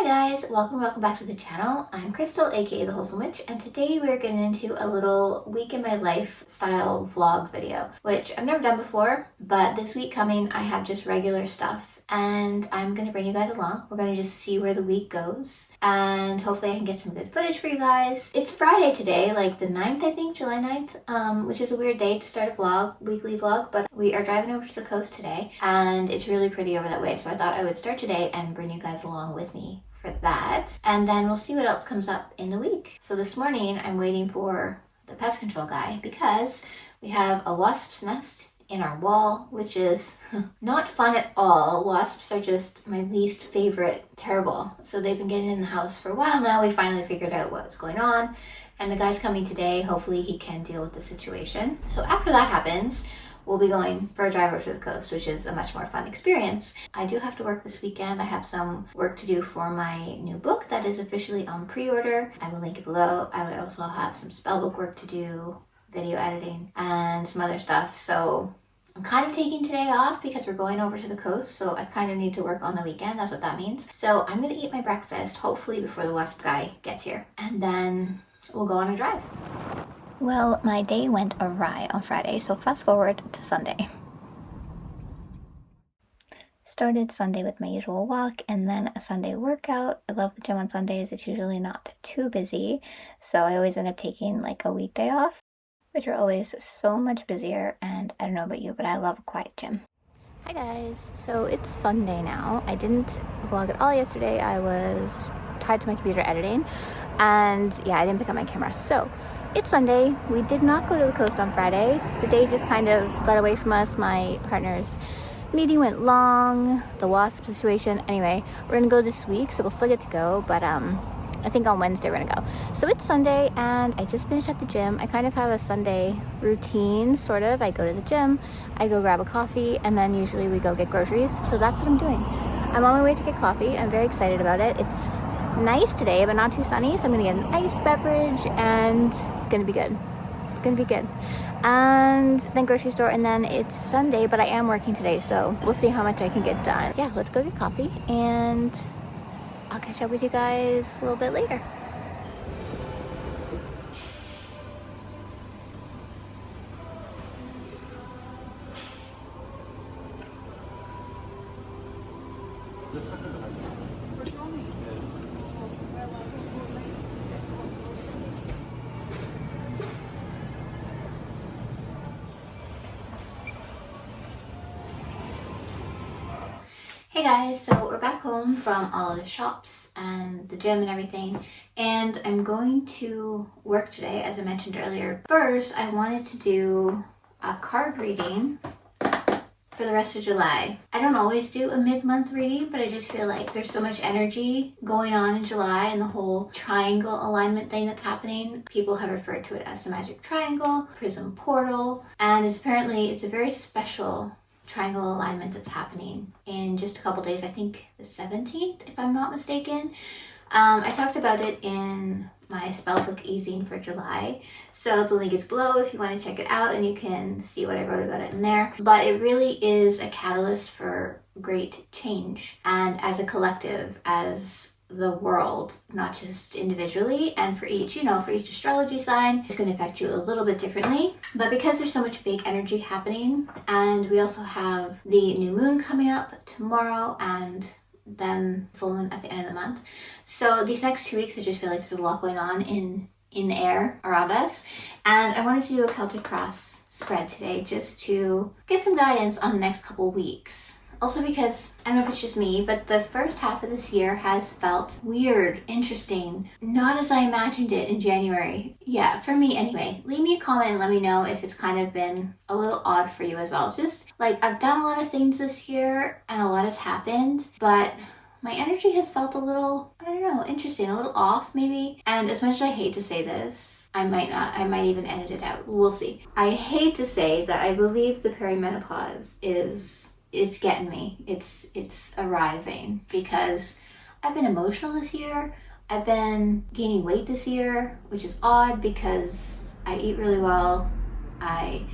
guys, welcome back to the channel. I'm Crystal, aka the Wholesome Witch, and today we're getting into a little week in my life style vlog video, which I've never done before, but this week coming I have just regular stuff and I'm gonna bring you guys along. We're gonna just see where the week goes and hopefully I can get some good footage for you guys. It's Friday today, like the 9th, I think, July 9th, which is a weird day to start a weekly vlog, but we are driving over to the coast today and it's really pretty over that way, so I thought I would start today and bring you guys along with me for that, and then we'll see what else comes up in the week. So this morning I'm waiting for the pest control guy because we have a wasp's nest in our wall, which is not fun at all. Wasps are just my least favorite, terrible. So they've been getting in the house for a while now. We finally figured out what's going on and the guy's coming today. Hopefully he can deal with the situation. So after that happens, we'll be going for a drive over to the coast, which is a much more fun experience. I do have to work this weekend. I have some work to do for my new book that is officially on pre-order. I will link it below. I will also have some spellbook work to do, video editing, and some other stuff. So I'm kind of taking today off because we're going over to the coast, so I kind of need to work on the weekend. That's what that means. So I'm gonna eat my breakfast, hopefully before the wasp guy gets here, and then we'll go on a drive. Well, my day went awry on Friday, so fast forward to Sunday. Started Sunday with my usual walk and then a Sunday workout. I love the gym on Sundays. It's usually not too busy, so I always end up taking like a weekday off, which are always so much busier, and I don't know about you, but I love a quiet gym. Hi guys, so it's Sunday now. I didn't vlog at all yesterday. I was tied to my computer editing, and yeah, I didn't pick up my camera. So it's Sunday. We did not go to the coast on Friday. The day just kind of got away from us. My partner's meeting went long, the wasp situation. Anyway, we're gonna go this week, so we'll still get to go, but I think on Wednesday we're gonna go. So it's Sunday and I just finished at the gym. I kind of have a Sunday routine, sort of. I go to the gym, I go grab a coffee, and then usually we go get groceries. So that's what I'm doing. I'm on my way to get coffee. I'm very excited about it. It's nice today, but not too sunny, so I'm gonna get an iced beverage and it's gonna be good. It's gonna be good. And then grocery store, and then it's Sunday, but I am working today, so we'll see how much I can get done. Yeah, let's go get coffee and I'll catch up with you guys a little bit later. Hey guys, so we're back home from all of the shops and the gym and everything, and I'm going to work today, as I mentioned earlier. First, I wanted to do a card reading for the rest of July. I don't always do a mid-month reading, but I just feel like there's so much energy going on in July and the whole triangle alignment thing that's happening. People have referred to it as the magic triangle, prism portal, and it's a very special triangle alignment that's happening in just a couple days. I think the 17th, if I'm not mistaken. I talked about it in my spellbook easing for July, so the link is below if you want to check it out and you can see what I wrote about it in there. But it really is a catalyst for great change, and as a collective, as the world, not just individually, and for each astrology sign, it's going to affect you a little bit differently. But because there's so much big energy happening, and we also have the new moon coming up tomorrow and then full moon at the end of the month, so these next 2 weeks I just feel like there's a lot going on in the air around us, and I wanted to do a Celtic cross spread today just to get some guidance on the next couple weeks. Also because, I don't know if it's just me, but the first half of this year has felt weird, interesting, not as I imagined it in January. Yeah, for me anyway. Leave me a comment and let me know if it's kind of been a little odd for you as well. It's just like I've done a lot of things this year and a lot has happened, but my energy has felt a little, I don't know, interesting, a little off maybe. And as much as I hate to say this, I might even edit it out. We'll see. I hate to say that I believe the perimenopause it's getting me. It's arriving because I've been emotional this year. I've been gaining weight this year, which is odd because I eat really well. I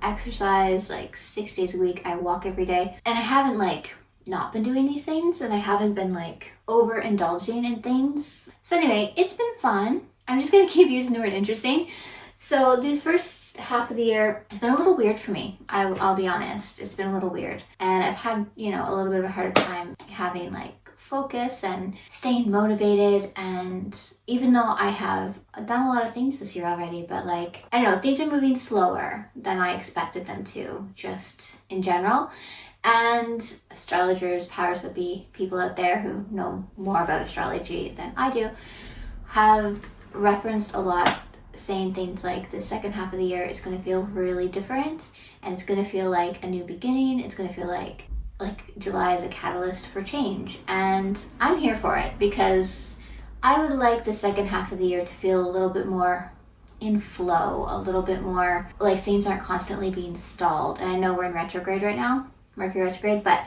exercise like 6 days a week. I walk every day, and I haven't like not been doing these things and I haven't been like overindulging in things. So anyway, it's been fun. I'm just gonna keep using the word interesting. So this first half of the year has been a little weird for me. I'll be honest. It's been a little weird. And I've had, you know, a little bit of a harder time having like focus and staying motivated. And even though I have done a lot of things this year already, but like, I don't know, things are moving slower than I expected them to, just in general. And astrologers, powers that be, people out there who know more about astrology than I do, have referenced a lot, saying things like the second half of the year is going to feel really different, and it's going to feel like a new beginning. It's going to feel like July is a catalyst for change, and I'm here for it because I would like the second half of the year to feel a little bit more in flow, a little bit more like things aren't constantly being stalled. And I know we're in retrograde right now, Mercury retrograde, but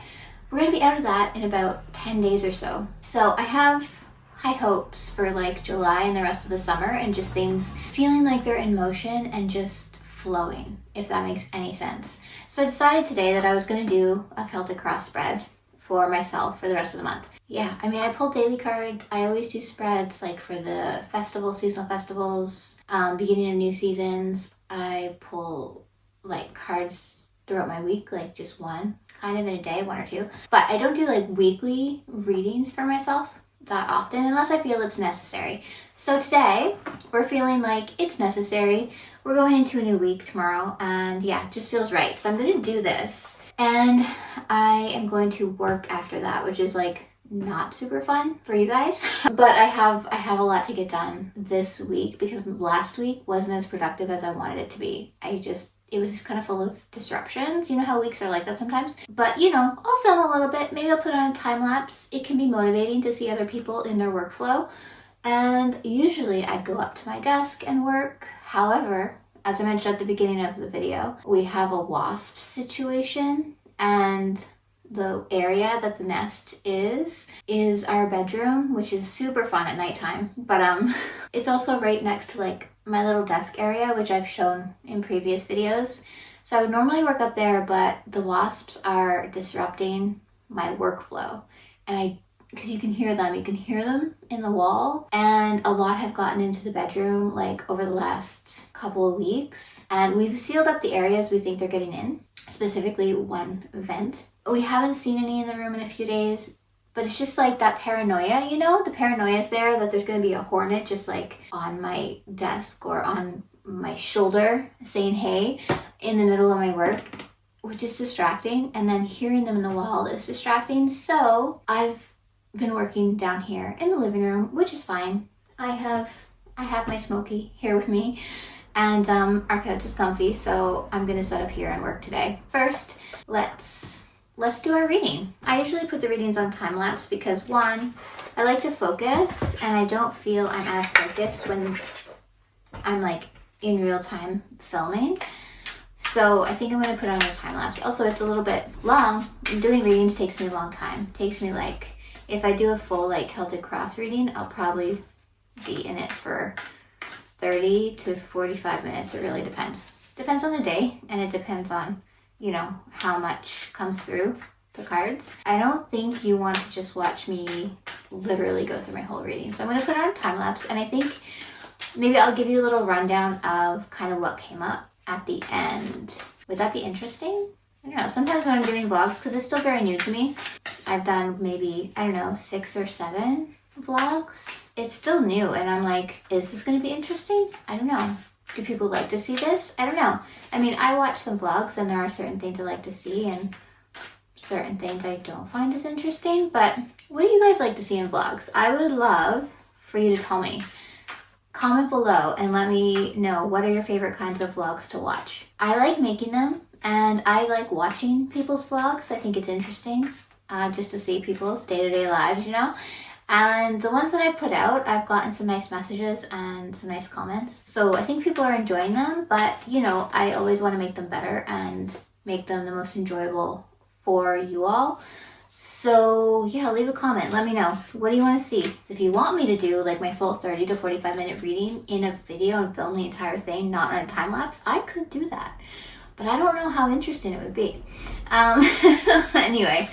we're going to be out of that in about 10 days or so. So I have high hopes for like July and the rest of the summer, and just things feeling like they're in motion and just flowing, if that makes any sense. So I decided today that I was going to do a Celtic cross spread for myself for the rest of the month. Yeah, I mean, I pull daily cards. I always do spreads like for the festivals, seasonal festivals, beginning of new seasons. I pull like cards throughout my week, like just one kind of in a day, one or two. But I don't do like weekly readings for myself that often unless I feel it's necessary. So today we're feeling like it's necessary. We're going into a new week tomorrow, and yeah, it just feels right. So I'm going to do this, and I am going to work after that, which is like not super fun for you guys. But I have a lot to get done this week because last week wasn't as productive as I wanted it to be. It was just kind of full of disruptions. You know how weeks are like that sometimes? But you know, I'll film a little bit. Maybe I'll put on a time lapse. It can be motivating to see other people in their workflow. And usually I'd go up to my desk and work. However, as I mentioned at the beginning of the video, we have a wasp situation, and the area that the nest is our bedroom, which is super fun at nighttime. But it's also right next to like my little desk area, which I've shown in previous videos. So I would normally work up there, but the wasps are disrupting my workflow. And because you can hear them in the wall. And a lot have gotten into the bedroom like over the last couple of weeks. And we've sealed up the areas we think they're getting in, specifically one vent. We haven't seen any in the room in a few days, but it's just like that paranoia, you know? The paranoia is there that there's going to be a hornet just like on my desk or on my shoulder saying hey in the middle of my work, which is distracting. And then hearing them in the wall is distracting. So I've been working down here in the living room, which is fine. I have my Smoky here with me, and our couch is comfy, so I'm going to set up here and work today. First, let's do our reading. I usually put the readings on time lapse because one, I like to focus, and I don't feel I'm as focused when I'm like in real time filming. So I think I'm going to put on a time lapse. Also, it's a little bit long. Doing readings takes me a long time. It takes me like, if I do a full like Celtic cross reading, I'll probably be in it for 30 to 45 minutes. It really depends. Depends on the day, and it depends on, you know, how much comes through the cards. I don't think you want to just watch me literally go through my whole reading. So I'm going to put it on time lapse, and I think maybe I'll give you a little rundown of kind of what came up at the end. Would that be interesting? I don't know. Sometimes when I'm doing vlogs, because it's still very new to me, I've done maybe, I don't know, 6 or 7 vlogs. It's still new, and I'm like, is this going to be interesting? I don't know. Do people like to see this? I don't know. I mean, I watch some vlogs, and there are certain things I like to see, and certain things I don't find as interesting. But what do you guys like to see in vlogs? I would love for you to tell me. Comment below and let me know, what are your favorite kinds of vlogs to watch? I like making them, and I like watching people's vlogs. I think it's interesting just to see people's day-to-day lives, you know? And the ones that I put out, I've gotten some nice messages and some nice comments. So I think people are enjoying them, but you know, I always want to make them better and make them the most enjoyable for you all. So yeah, leave a comment. Let me know. What do you want to see? If you want me to do like my full 30 to 45 minute reading in a video and film the entire thing, not on a time lapse, I could do that. But I don't know how interesting it would be. Anyway,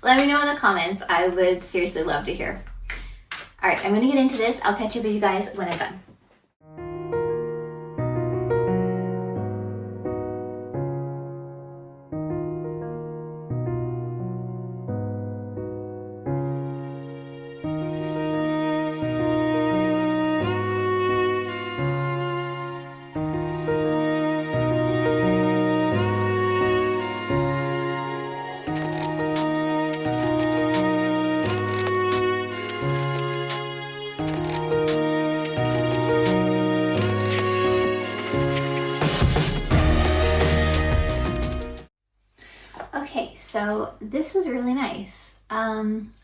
Let me know in the comments. I would seriously love to hear. All right, I'm gonna get into this. I'll catch up with you guys when I'm done. Okay, so this was really nice.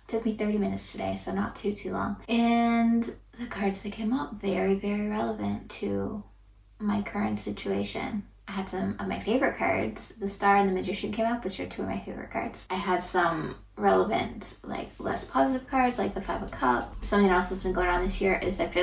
Took me 30 minutes today, so not too long. And the cards that came up, very, very relevant to my current situation. I had some of my favorite cards. The Star and the Magician came up, which are two of my favorite cards. I had some relevant, like less positive cards, like the Five of Cups. Something else that's been going on this year is I've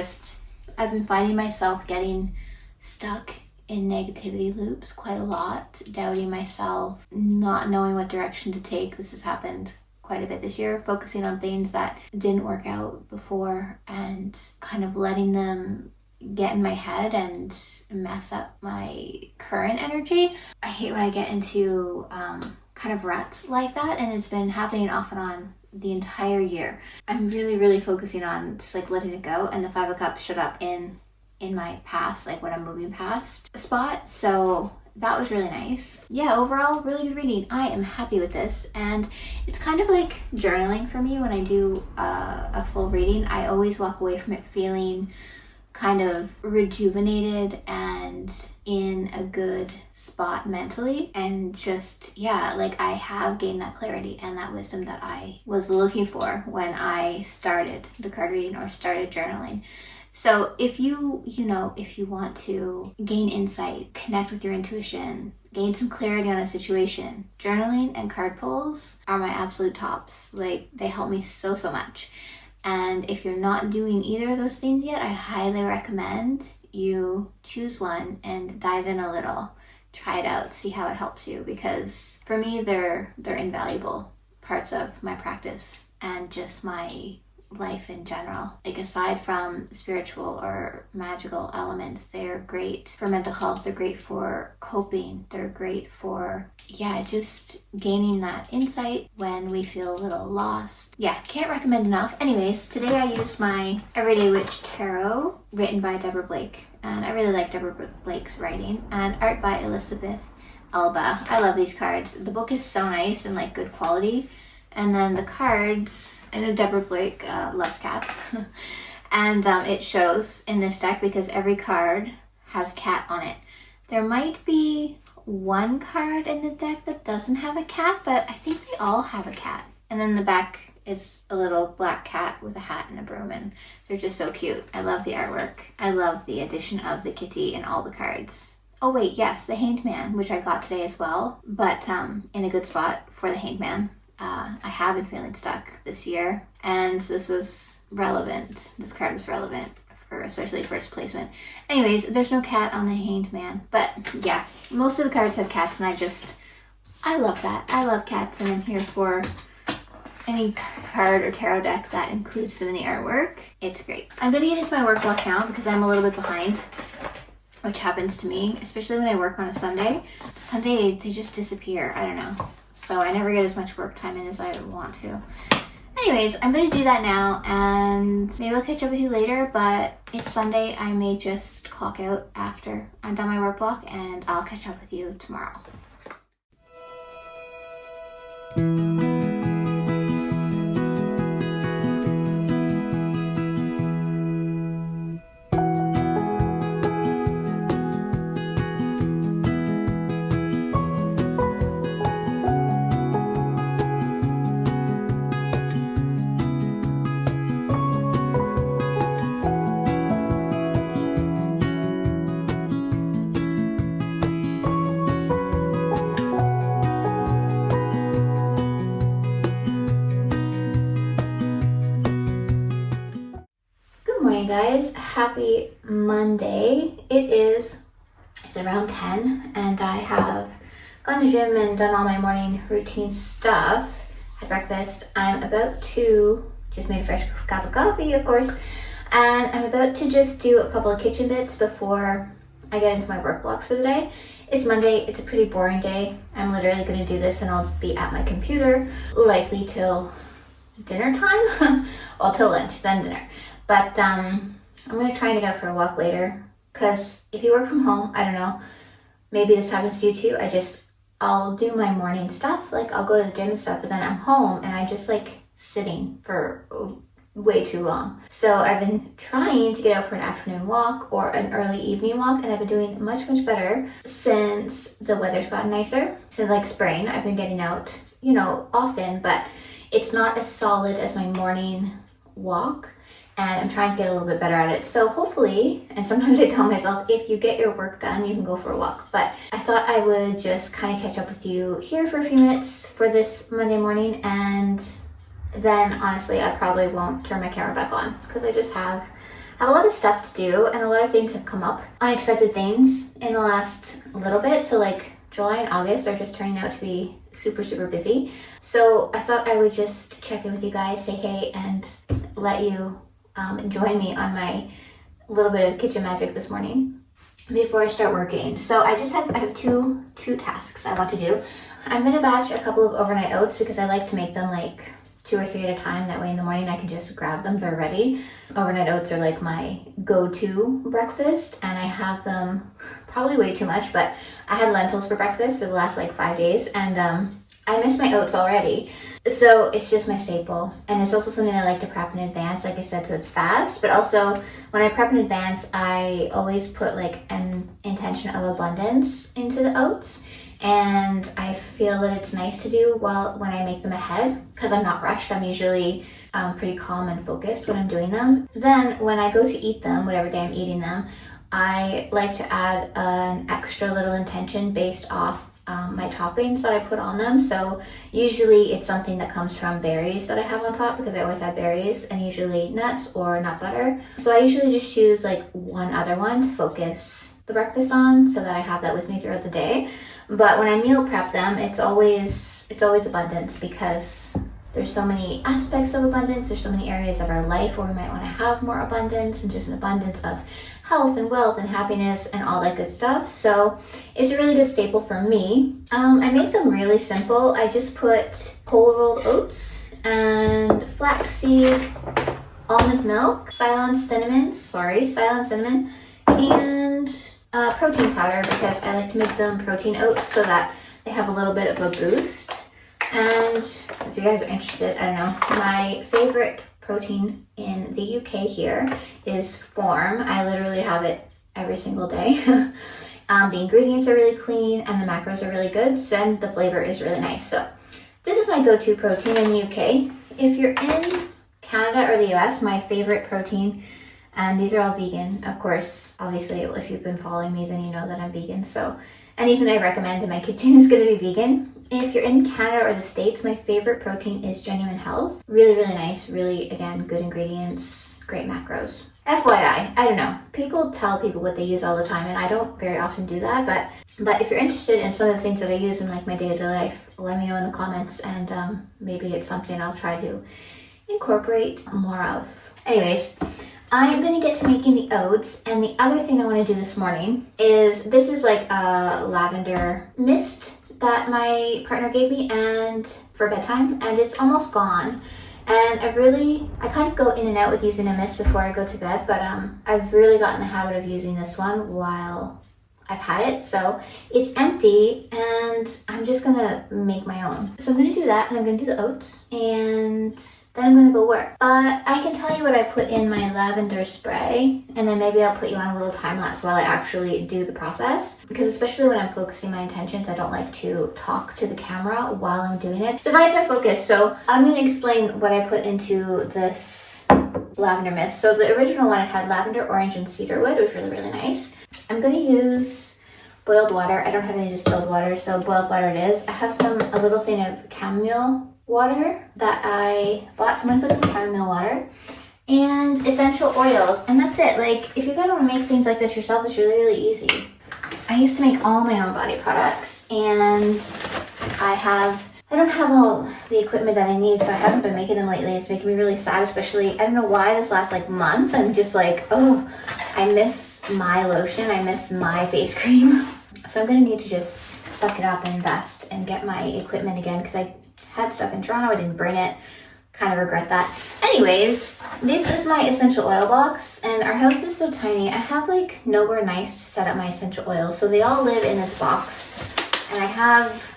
been finding myself getting stuck in negativity loops quite a lot, doubting myself, not knowing what direction to take. This has happened quite a bit this year, focusing on things that didn't work out before and kind of letting them get in my head and mess up my current energy. I hate when I get into kind of ruts like that, and it's been happening off and on the entire year. I'm really, really focusing on just like letting it go, and the Five of Cups showed up in my past, like when I'm moving past a spot. So that was really nice. Yeah, overall, really good reading. I am happy with this. And it's kind of like journaling for me when I do a full reading. I always walk away from it feeling kind of rejuvenated and in a good spot mentally. And just, yeah, like I have gained that clarity and that wisdom that I was looking for when I started the card reading or started journaling. So if you want to gain insight, connect with your intuition, gain some clarity on a situation, journaling and card pulls are my absolute tops. Like, they help me so much. And if you're not doing either of those things yet, I highly recommend you choose one and dive in a little. Try it out, see how it helps you, because for me, they're invaluable parts of my practice and just my life in general. Like, aside from spiritual or magical elements, they're great for mental health, they're great for coping, they're great for just gaining that insight when we feel a little lost. Can't recommend enough. Anyways, today I used my Everyday Witch Tarot, written by Deborah Blake, and I really like Deborah Blake's writing, and art by Elizabeth Alba. I love these cards. The book is so nice and like good quality. And then the cards, I know Deborah Blake loves cats. And it shows in this deck because every card has a cat on it. There might be one card in the deck that doesn't have a cat, but I think they all have a cat. And then the back is a little black cat with a hat and a broom, and they're just so cute. I love the artwork. I love the addition of the kitty in all the cards. Oh wait, yes, the Hanged Man, which I got today as well, but in a good spot for the Hanged Man. I have been feeling stuck this year, and this was relevant. This card was relevant for especially first placement. Anyways, there's no cat on the Hanged Man, but yeah, most of the cards have cats, and I love that. I love cats, and I'm here for any card or tarot deck that includes them in the artwork. It's great. I'm gonna get into my work block now because I'm a little bit behind, which happens to me, especially when I work on a Sunday. Sunday, they just disappear. I don't know. So I never get as much work time in as I want to. Anyways, I'm going to do that now, and maybe I'll catch up with you later, but it's Sunday. I may just clock out after I'm done my work block, and I'll catch up with you tomorrow. Guys, happy Monday. It's around 10 and I have gone to the gym and done all my morning routine stuff, had breakfast. I'm about to, just made a fresh cup of coffee, of course, and I'm about to just do a couple of kitchen bits before I get into my work blocks for the day. It's Monday, it's a pretty boring day. I'm literally gonna do this and I'll be at my computer likely till dinner time. Well, till lunch, then dinner. But I'm gonna try and get out for a walk later, because if you work from home, I don't know, maybe this happens to you too, I'll do my morning stuff, like I'll go to the gym and stuff, but then I'm home and I just like sitting for way too long. So I've been trying to get out for an afternoon walk or an early evening walk, and I've been doing much better since the weather's gotten nicer. Since like spring, I've been getting out, you know, often, but it's not as solid as my morning walk, and I'm trying to get a little bit better at it. So hopefully, and sometimes I tell myself, if you get your work done, you can go for a walk. But I thought I would just kind of catch up with you here for a few minutes for this Monday morning, and then honestly, I probably won't turn my camera back on because I just have a lot of stuff to do, and a lot of things have come up, unexpected things in the last little bit. So like July and August are just turning out to be super busy. So I thought I would just check in with you guys, say hey, and let you join me on my little bit of kitchen magic this morning before I start working. So I have two tasks I want to do. I'm gonna batch a couple of overnight oats because I like to make them like 2 or 3 at a time. That way in the morning I can just grab them, they're ready. Overnight oats are like my go-to breakfast, and I have them probably way too much, but I had lentils for breakfast for the last like 5 days, and I miss my oats already. So it's just my staple, and it's also something I like to prep in advance, like I said, so it's fast. But also when I prep in advance, I always put like an intention of abundance into the oats, and I feel that it's nice to do when I make them ahead, because I'm not rushed. I'm usually pretty calm and focused when I'm doing them. Then when I go to eat them, whatever day I'm eating them, I like to add an extra little intention based off my toppings that I put on them. So usually it's something that comes from berries that I have on top, because I always add berries, and usually nuts or nut butter. So I usually just choose like one other one to focus the breakfast on, so that I have that with me throughout the day. But when I meal prep them, it's always abundance, because there's so many aspects of abundance. There's so many areas of our life where we might want to have more abundance, and just an abundance of health and wealth and happiness and all that good stuff. So it's a really good staple for me. I make them really simple. I just put whole rolled oats and flaxseed, almond milk, Ceylon cinnamon, and protein powder, because I like to make them protein oats so that they have a little bit of a boost. And if you guys are interested, I don't know, my favorite protein in the UK here is Form. I literally have it every single day. The ingredients are really clean and the macros are really good, and the flavor is really nice. So this is my go-to protein in the UK. If you're in Canada or the US, my favorite protein, and these are all vegan, of course, obviously if you've been following me, then you know that I'm vegan. So anything I recommend in my kitchen is going to be vegan. If you're in Canada or the States, my favorite protein is Genuine Health. Really nice. Really, again, good ingredients, great macros. FYI, I don't know. People tell people what they use all the time, and I don't very often do that. But if you're interested in some of the things that I use in like my day-to-day life, let me know in the comments, and maybe it's something I'll try to incorporate more of. Anyways, I'm gonna get to making the oats, and the other thing I want to do this morning is, this is like a lavender mist that my partner gave me and for bedtime, and it's almost gone. And I kind of go in and out with using a mist before I go to bed, but I've really gotten the habit of using this one while I've had it. So it's empty, and I'm just gonna make my own. So I'm gonna do that, and I'm gonna do the oats, and then I'm gonna go work. But I can tell you what I put in my lavender spray, and then maybe I'll put you on a little time lapse while I actually do the process, because especially when I'm focusing my intentions, I don't like to talk to the camera while I'm doing it. Divides my focus. So I'm gonna explain what I put into this lavender mist. So the original one, it had lavender, orange, and cedarwood. It was really nice. I'm gonna use boiled water. I don't have any distilled water, so boiled water it is. I have a little thing of chamomile water that I bought. So I'm gonna put some chamomile water and essential oils, and that's it. Like, if you guys want to make things like this yourself, it's really easy. I used to make all my own body products, and I have I don't have all the equipment that I need, so I haven't been making them lately. It's making me really sad, especially, I don't know why this last like month, I'm just like, oh, I miss my lotion, I miss my face cream. So I'm gonna need to just suck it up and invest and get my equipment again, because I had stuff in Toronto, I didn't bring it. Kind of regret that. Anyways, this is my essential oil box, and our house is so tiny. I have like nowhere nice to set up my essential oils, so they all live in this box, and I have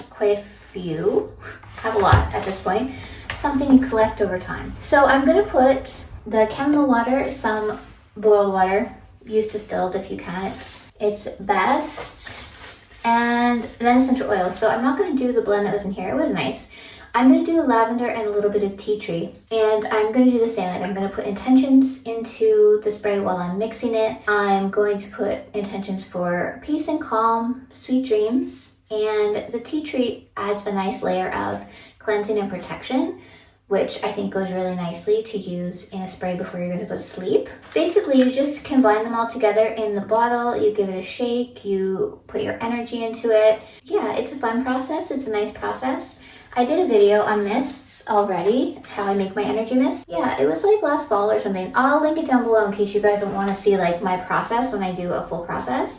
quite a few. I have a lot at this point. Something you collect over time. So I'm gonna put the chamomile water, some boiled water, use distilled if you can. It's best, and then essential oils. So I'm not gonna do the blend that was in here. It was nice. I'm going to do lavender and a little bit of tea tree, and I'm going to do the same. Like, I'm going to put intentions into the spray while I'm mixing it. I'm going to put intentions for peace and calm, sweet dreams, and the tea tree adds a nice layer of cleansing and protection, which I think goes really nicely to use in a spray before you're going to go to sleep. Basically, you just combine them all together in the bottle, you give it a shake, you put your energy into it. Yeah, it's a fun process. It's a nice process. I did a video on mists already, how I make my energy mist. Yeah, it was like last fall or something. I'll link it down below in case you guys don't want to see like my process when I do a full process.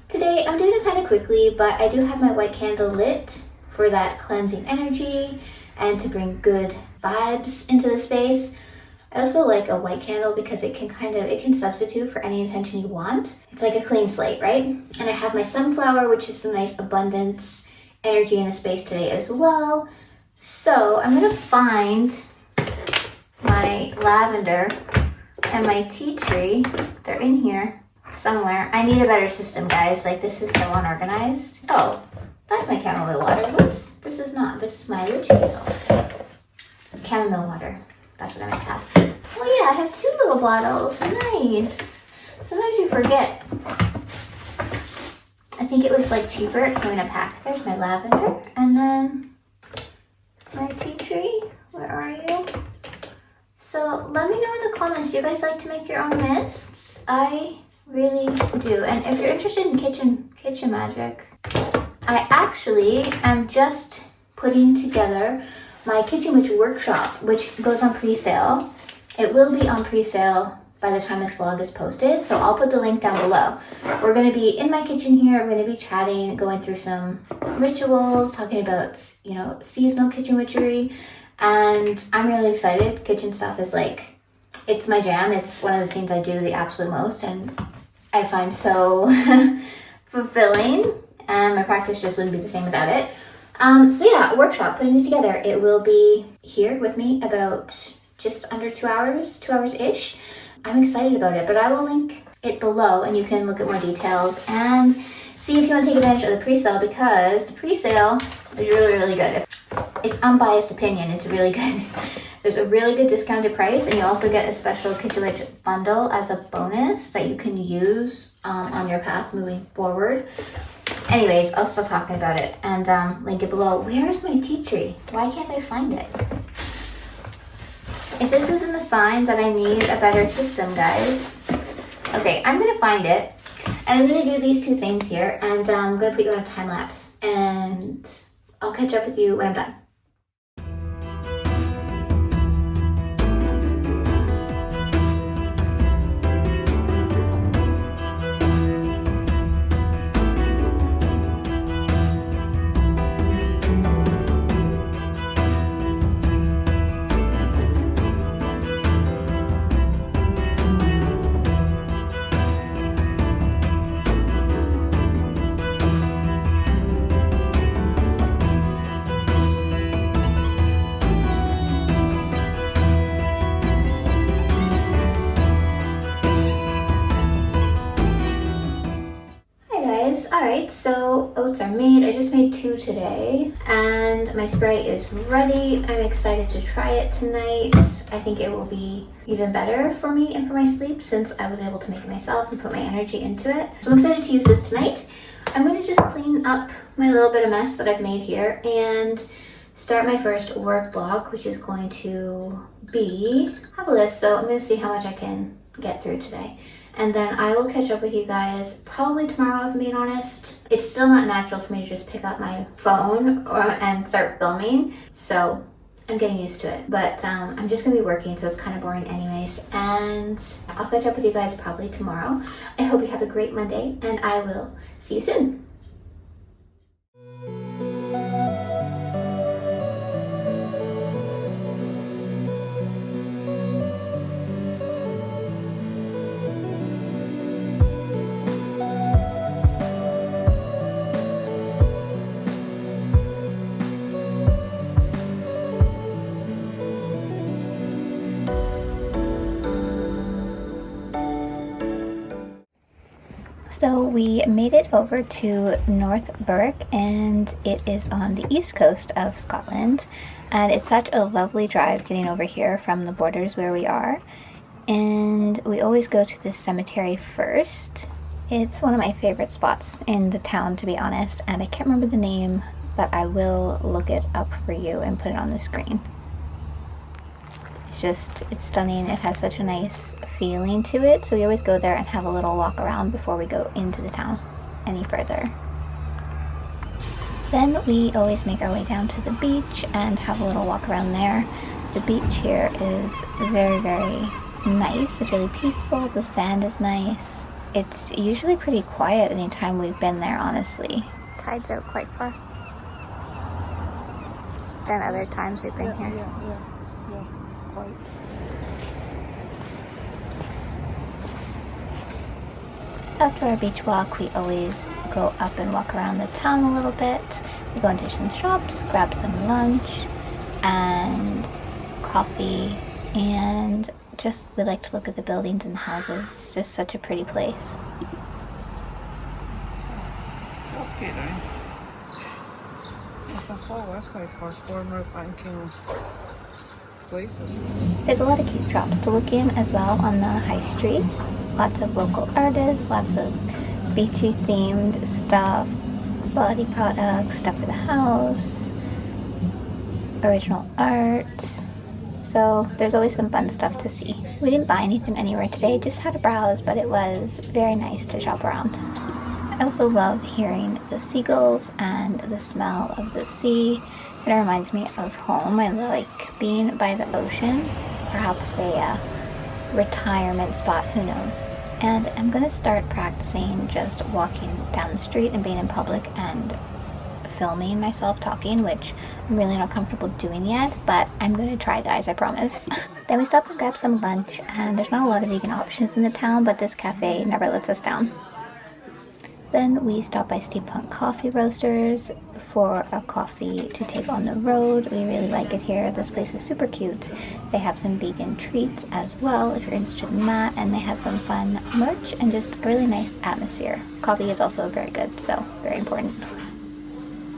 Today, I'm doing it kind of quickly, but I do have my white candle lit for that cleansing energy and to bring good vibes into the space. I also like a white candle because it can substitute for any intention you want. It's like a clean slate, right? And I have my sunflower, which is some nice abundance energy in the space today as well. So I'm gonna find my lavender and my tea tree. They're in here somewhere. I need a better system, guys. Like, this is so unorganized. Oh, that's my chamomile water. Whoops, this is not. This is my witch hazel. Chamomile water. That's what I meant to have. Oh yeah, I have 2 little bottles. Nice. Sometimes you forget. I think it was like cheaper. It came in a pack. There's my lavender. And then my tea tree. Where are you? So let me know in the comments. Do you guys like to make your own mists? I really do. And if you're interested in kitchen magic, I actually am just putting together my Kitchen Witch workshop, which goes on pre-sale. It will be on pre-sale by the time this vlog is posted, so I'll put the link down below. We're going to be in my kitchen here. We're going to be chatting, going through some rituals, talking about, you know, seasonal kitchen witchery, and I'm really excited. Kitchen stuff is like, it's my jam. It's one of the things I do the absolute most, and I find so fulfilling, and my practice just wouldn't be the same without it. So yeah, workshop, putting it together. It will be here with me about just under 2 hours, 2 hours-ish. I'm excited about it, but I will link it below and you can look at more details and see if you want to take advantage of the pre-sale, because the pre-sale is really, really good. It's unbiased opinion. It's really good. There's a really good discounted price, and you also get a special Kitchen Witch bundle as a bonus that you can use on your path moving forward. Anyways, I'll stop talking about it and link it below. Where is my tea tree? Why can't I find it? If this isn't a sign that I need a better system, guys. Okay, I'm gonna find it, and I'm gonna do these 2 things here, and I'm gonna put you on a time lapse, and I'll catch up with you when I'm done. Alright, so oats are made. I just made 2 today, and my spray is ready. I'm excited to try it tonight. I think it will be even better for me and for my sleep since I was able to make it myself and put my energy into it. So I'm excited to use this tonight. I'm going to just clean up my little bit of mess that I've made here and start my first work block, which is going to be, I have a list, so I'm going to see how much I can get through today. and then I will catch up with you guys probably tomorrow, if I'm being honest. It's still not natural for me to just pick up my phone and start filming, so I'm getting used to it. But I'm just gonna be working, so it's kind of boring anyways, and I'll catch up with you guys probably tomorrow. I hope you have a great Monday, and I will see you soon. So we made it over to North Berwick, and it is on the east coast of Scotland, and it's such a lovely drive getting over here from the borders where we are. And we always go to this cemetery first. It's one of my favorite spots in the town, to be honest, and I can't remember the name, but I will look it up for you and put it on the screen. It's stunning. It has such a nice feeling to it, so we always go there and have a little walk around before we go into the town any further. Then we always make our way down to the beach and have a little walk around there. The beach here is very, very nice. It's really peaceful. The sand is nice. It's usually pretty quiet anytime we've been there, honestly. Tide's out quite far than other times we've been here. Yeah. Quite. After our beach walk, we always go up and walk around the town a little bit. We go into some shops, grab some lunch and coffee, and just we like to look at the buildings and the houses. It's just such a pretty place. It's okay, right? It's a whole website for former banking places. There's a lot of cute shops to look in as well on the high street. Lots of local artists, lots of beachy themed stuff, body products, stuff for the house, original art. So there's always some fun stuff to see. We didn't buy anything anywhere today, just had a browse, but it was very nice to shop around. I also love hearing the seagulls and the smell of the sea. It reminds me of home. I like being by the ocean, perhaps a retirement spot, who knows. And I'm gonna start practicing just walking down the street and being in public and filming myself talking, which I'm really not comfortable doing yet, but I'm gonna try, guys, I promise. Then we stopped and grabbed some lunch, and there's not a lot of vegan options in the town, but this cafe never lets us down. Then we stopped by Steampunk Coffee Roasters for a coffee to take on the road. We really like it here. This place is super cute. They have some vegan treats as well if you're interested in that, and they have some fun merch and just a really nice atmosphere. Coffee is also very good, so very important.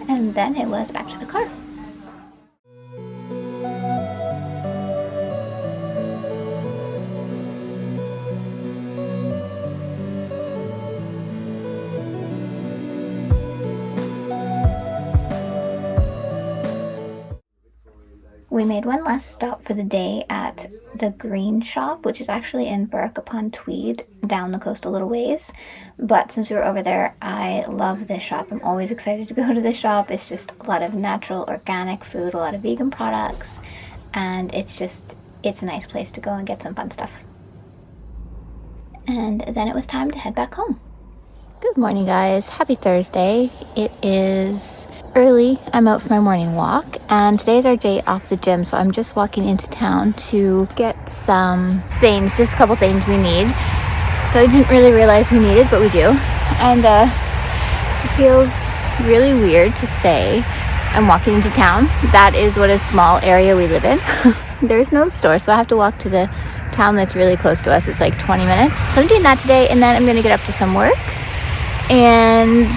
And then it was back to the car. We made one last stop for the day at the Green Shop, which is actually in Berwick upon Tweed, down the coast a little ways. But since we were over there, I love this shop. I'm always excited to go to this shop. It's just a lot of natural, organic food, a lot of vegan products, and it's a nice place to go and get some fun stuff. And then it was time to head back home. Good morning, guys. Happy Thursday. It is early. I'm out for my morning walk, and today's our day off the gym, so I'm just walking into town to get some things, just a couple things we need that I didn't really realize we needed, but we do. And it feels really weird to say I'm walking into town. That is what a small area we live in. There's no store, so I have to walk to the town that's really close to us. It's like 20 minutes. So I'm doing that today, and then I'm going to get up to some work. And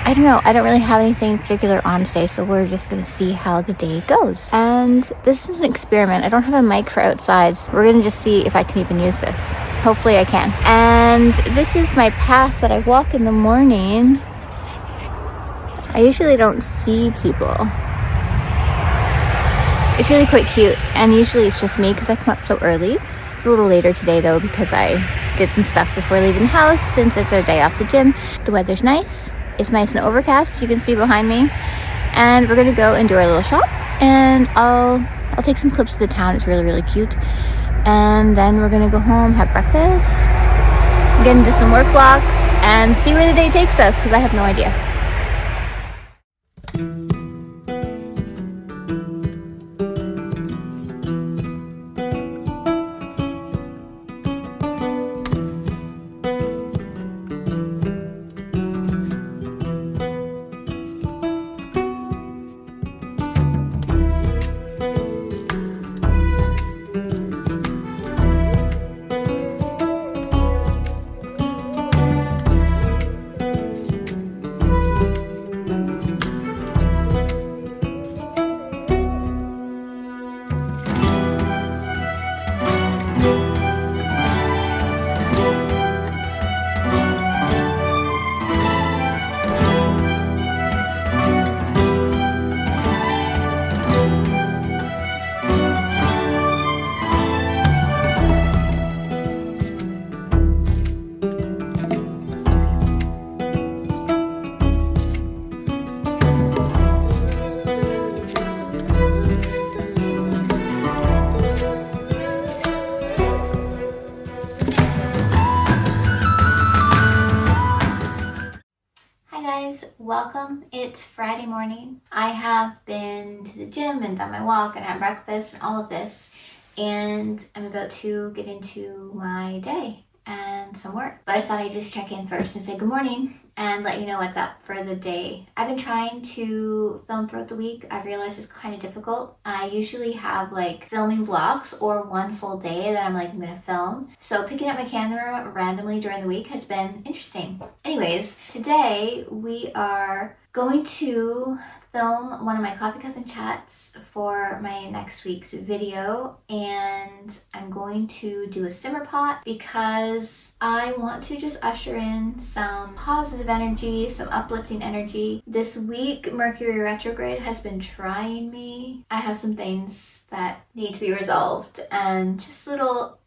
I don't know, I don't really have anything particular on today, so we're just going to see how the day goes. And this is an experiment. I don't have a mic for outside, so we're going to just see if I can even use this. Hopefully I can. And this is my path that I walk in the morning. I usually don't see people. It's really quite cute, and usually it's just me because I come up so early. It's a little later today though because I did some stuff before leaving the house since it's our day off the gym. The weather's nice. It's nice and overcast, you can see behind me. And we're gonna go and do our little shop, and I'll take some clips of the town. It's really, really cute. And then we're gonna go home, have breakfast, get into some work blocks, and see where the day takes us because I have no idea. Welcome. It's Friday morning. I have been to the gym and done my walk and had breakfast and all of this, and I'm about to get into my day and some work. But I thought I'd just check in first and say good morning and let you know what's up for the day. I've been trying to film throughout the week. I've realized it's kind of difficult. I usually have like filming blocks or one full day that I'm gonna film. So picking up my camera randomly during the week has been interesting. Anyways, today we are going to film one of my coffee cup and chats for my next week's video, and I'm going to do a simmer pot because I want to just usher in some positive energy, some uplifting energy. This week Mercury retrograde has been trying me. I have some things that need to be resolved and just little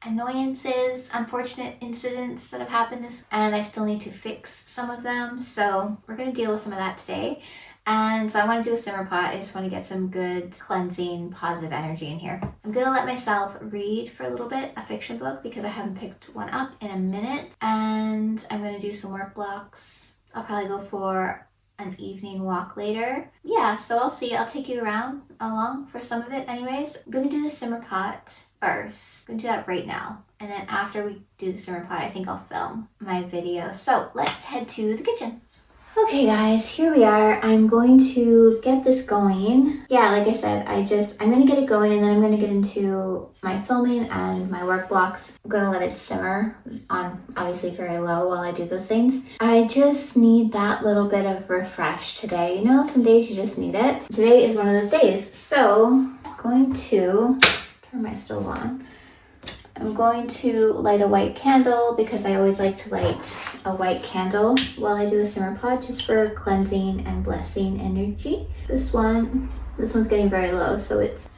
annoyances, unfortunate incidents that have happened and I still need to fix some of them. So we're going to deal with some of that today. And so I want to do a simmer pot. I just want to get some good cleansing positive energy in here. I'm going to let myself read for a little bit a fiction book because I haven't picked one up in a minute, and I'm going to do some work blocks. I'll probably go for an evening walk later. Yeah, so I'll see. I'll take you along for some of it anyways. I'm gonna do the simmer pot first. I'm gonna do that right now. And then after we do the simmer pot, I think I'll film my video. So let's head to the kitchen. Okay guys, here we are. I'm going to get this going. Yeah, like I said, I'm gonna get it going and then I'm gonna get into my filming and my work blocks. I'm gonna let it simmer on obviously very low while I do those things. I just need that little bit of refresh today. You know, some days you just need it. Today is one of those days. So I'm going to turn my stove on. I'm going to light a white candle because I always like to light a white candle while I do a simmer pot, just for cleansing and blessing energy. This one's getting very low, so it's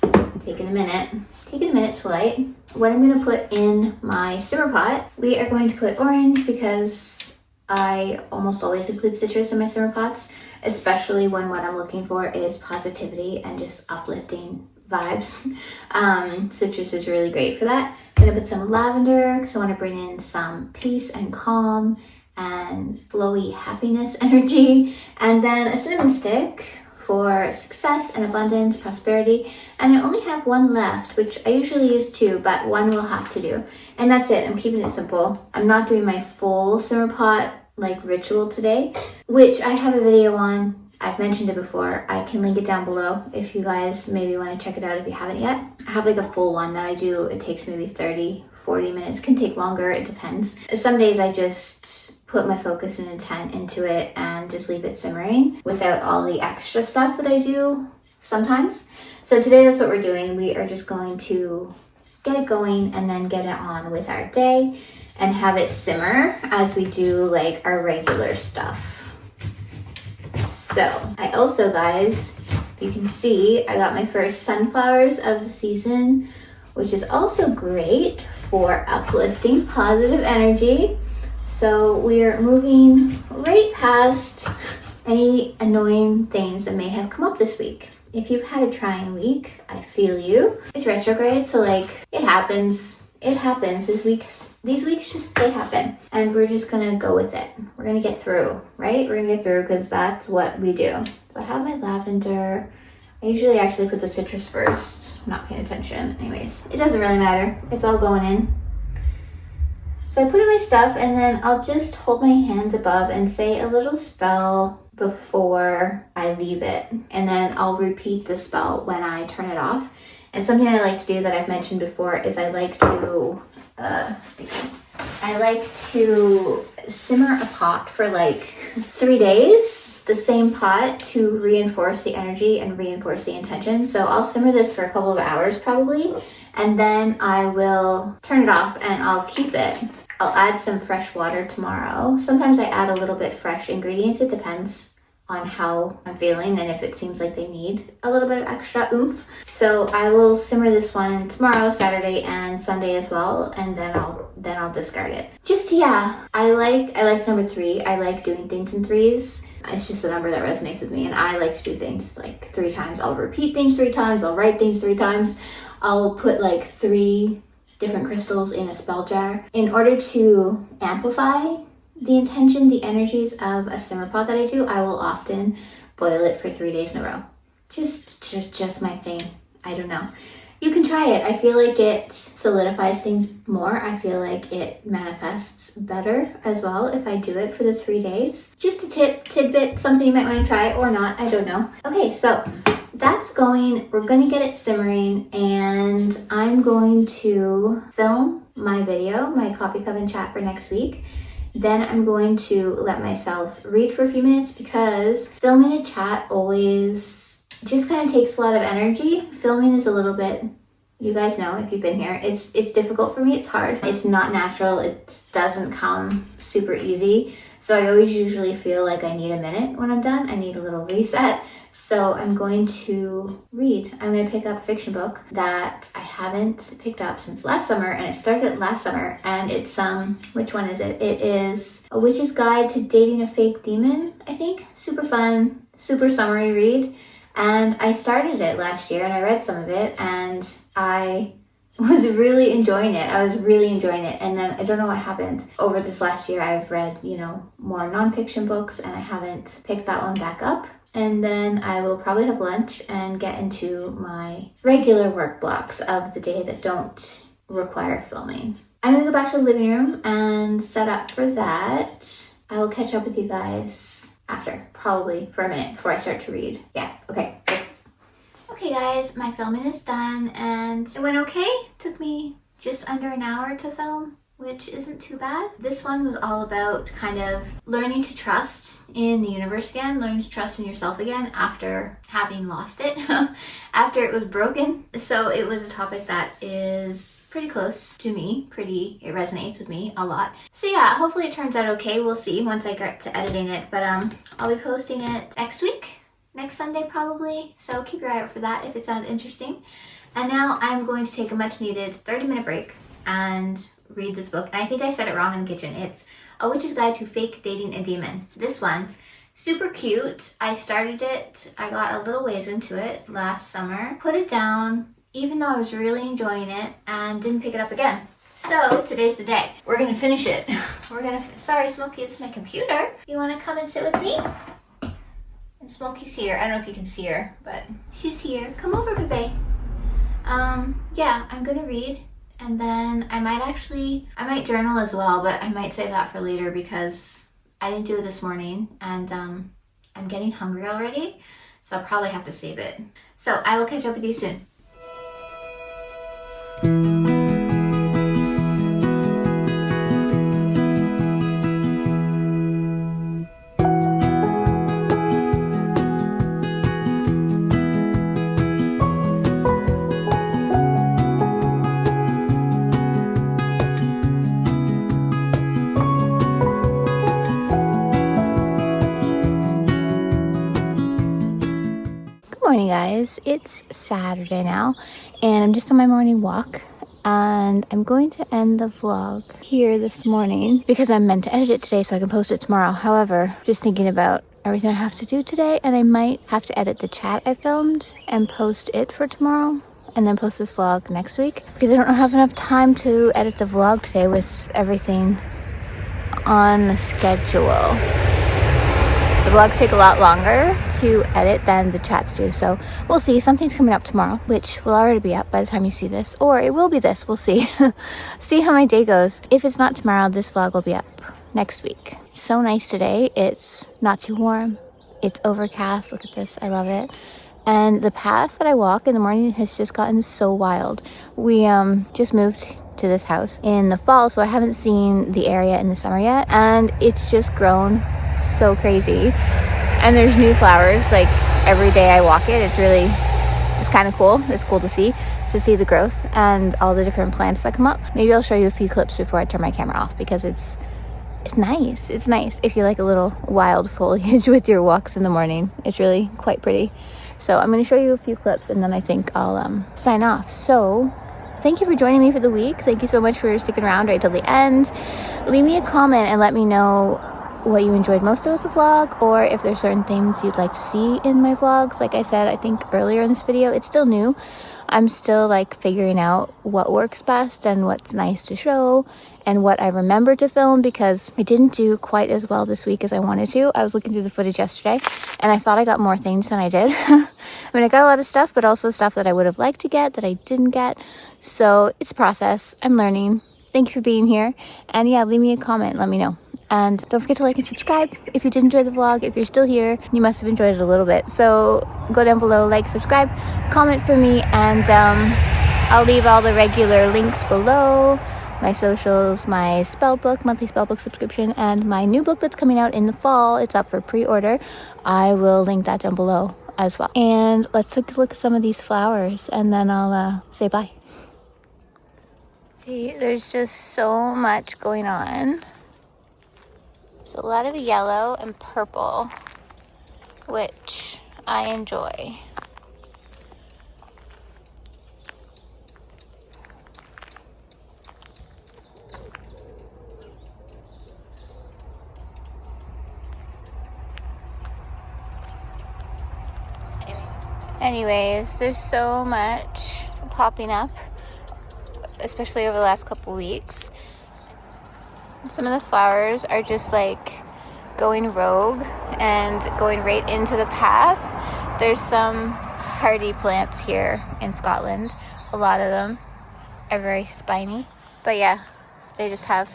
taking a minute to light. What I'm going to put in my simmer pot, we are going to put orange because I almost always include citrus in my simmer pots, especially when what I'm looking for is positivity and just uplifting vibes. Citrus is really great for that. I'm gonna put some lavender because I want to bring in some peace and calm and flowy happiness energy, and then a cinnamon stick for success and abundance, prosperity. And I only have one left, which I usually use two, but one will have to do. And that's it. I'm keeping it simple. I'm not doing my full simmer pot like ritual today, which I have a video on. I've mentioned it before. I can link it down below if you guys maybe want to check it out if you haven't yet. I have like a full one that I do. It takes maybe 30-40 minutes. Can take longer, it depends. Some days I just put my focus and intent into it and just leave it simmering without all the extra stuff that I do sometimes. So today that's what we're doing. We are just going to get it going and then get it on with our day and have it simmer as we do like our regular stuff. So I also, guys, if you can see, I got my first sunflowers of the season which is also great for uplifting positive energy. So we're moving right past any annoying things that may have come up this week. If you've had a trying week, I feel you. It's retrograde, so like it happens. It happens. These weeks just, they happen. And we're just gonna go with it. We're gonna get through, right? We're gonna get through because that's what we do. So I have my lavender. I usually actually put the citrus first. I'm not paying attention. Anyways, it doesn't really matter. It's all going in. So I put in my stuff and then I'll just hold my hand above and say a little spell before I leave it. And then I'll repeat the spell when I turn it off. And something I like to do that I've mentioned before is I like to simmer a pot for like 3 days, the same pot, to reinforce the energy and reinforce the intention. So I'll simmer this for a couple of hours probably, and then I will turn it off and I'll keep it. I'll add some fresh water tomorrow. Sometimes I add a little bit fresh ingredients. It depends on how I'm feeling and if it seems like they need a little bit of extra oomph. So I will simmer this one tomorrow, Saturday and Sunday as well, and then I'll discard it. Just, yeah, I like number 3. I like doing things in 3s. It's just the number that resonates with me, and I like to do things like 3 times. I'll repeat things 3 times. I'll write things 3 times. I'll put like 3 different crystals in a spell jar in order to amplify the intention, the energies of a simmer pot that I do. I will often boil it for 3 days in a row. Just my thing. I don't know. You can try it. I feel like it solidifies things more. I feel like it manifests better as well if I do it for the 3 days. Just a tidbit, something you might want to try or not. I don't know. Okay, so that's going. We're going to get it simmering, and I'm going to film my video, my Coffee Coven chat for next week. Then I'm going to let myself read for a few minutes because filming a chat always just kind of takes a lot of energy. Filming is a little bit, you guys know if you've been here, it's difficult for me. It's hard. It's not natural. It doesn't come super easy. So I always usually feel like I need a minute when I'm done. I need a little reset. So I'm going to read. I'm going to pick up a fiction book that I haven't picked up since last summer, and it started last summer, and it's, which one is it? It is A Witch's Guide to Dating a Fake Demon, I think. Super fun, super summery read. And I started it last year, and I read some of it, and I was really enjoying it. And then I don't know what happened. Over this last year, I've read, more nonfiction books, and I haven't picked that one back up. And then I will probably have lunch and get into my regular work blocks of the day that don't require filming. I'm gonna go back to the living room and set up for that. I will catch up with you guys after, probably for a minute before I start to read. Yeah, okay. Okay guys, my filming is done and it went okay. Took me just under an hour to film, which isn't too bad. This one was all about kind of learning to trust in the universe again, learning to trust in yourself again after having lost it, after it was broken. So it was a topic that is pretty close to me, it resonates with me a lot. So yeah, hopefully it turns out okay. We'll see once I get to editing it, but I'll be posting it next week, next Sunday probably. So keep your eye out for that if it sounds interesting. And now I'm going to take a much needed 30-minute break and read this book. And I think I said it wrong in the kitchen. It's A Witch's Guide to Fake Dating a Demon. This one, super cute. I started it, I got a little ways into it last summer, put it down, even though I was really enjoying it, and didn't pick it up again. So today's the day. We're gonna finish it. Sorry Smokey, it's my computer. You wanna come and sit with me? And Smokey's here. I don't know if you can see her, but she's here. Come over, baby. Yeah, I'm gonna read. And then I might journal as well, but I might save that for later because I didn't do it this morning and I'm getting hungry already, so I'll probably have to save it. So I will catch up with you soon. Good morning guys, it's Saturday now and I'm just on my morning walk. And I'm going to end the vlog here this morning because I'm meant to edit it today so I can post it tomorrow. However, just thinking about everything I have to do today, and I might have to edit the chat I filmed and post it for tomorrow and then post this vlog next week because I don't have enough time to edit the vlog today with everything on the schedule. The vlogs take a lot longer to edit than the chats do, so we'll see. Something's coming up tomorrow, which will already be up by the time you see this, or it will be this. We'll see. See how my day goes. If it's not tomorrow, this vlog will be up next week. So nice today. It's not too warm. It's overcast. Look at this. I love it. And the path that I walk in the morning has just gotten so wild. We just moved to this house in the fall, so I haven't seen the area in the summer yet, and it's just grown so crazy. And there's new flowers like every day I walk it. It's kind of cool. It's cool to see the growth and all the different plants that come up. Maybe I'll show you a few clips before I turn my camera off because it's nice. It's nice if you like a little wild foliage with your walks in the morning. It's really quite pretty. So I'm going to show you a few clips and then I think I'll sign off. So thank you for joining me for the week. Thank you so much for sticking around right till the end. Leave me a comment and let me know what you enjoyed most about the vlog, or if there's certain things you'd like to see in my vlogs. Like I said, I think earlier in this video, it's still new. I'm still like figuring out what works best and what's nice to show and what I remember to film, because I didn't do quite as well this week as I wanted to. I was looking through the footage yesterday and I thought I got more things than I did. I mean, I got a lot of stuff, but also stuff that I would have liked to get that I didn't get. So it's a process. I'm learning. Thank you for being here. And yeah, leave me a comment. Let me know. And don't forget to like and subscribe if you did enjoy the vlog. If you're still here, you must have enjoyed it a little bit. So go down below, like, subscribe, comment for me, and I'll leave all the regular links below. My socials, my spell book, monthly spell book subscription, and my new book that's coming out in the fall. It's up for pre-order. I will link that down below as well. And let's take a look at some of these flowers, and then I'll say bye. See, there's just so much going on. There's a lot of yellow and purple, which I enjoy. Anyways, there's so much popping up, especially over the last couple weeks. Some of the flowers are just like going rogue and going right into the path. There's some hardy plants here in Scotland. A lot of them are very spiny. But yeah, they just have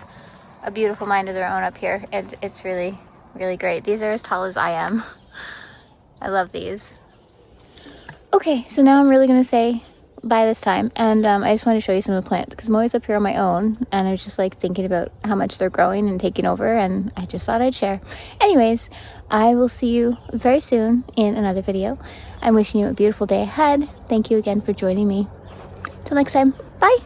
a beautiful mind of their own up here. And it's really, really great. These are as tall as I am. I love these. Okay, so now I'm really going to say bye this time, and I just wanted to show you some of the plants because I'm always up here on my own and I was just like thinking about how much they're growing and taking over, and I just thought I'd share. Anyways, I will see you very soon in another video. I'm wishing you a beautiful day ahead. Thank you again for joining me. Till next time, bye.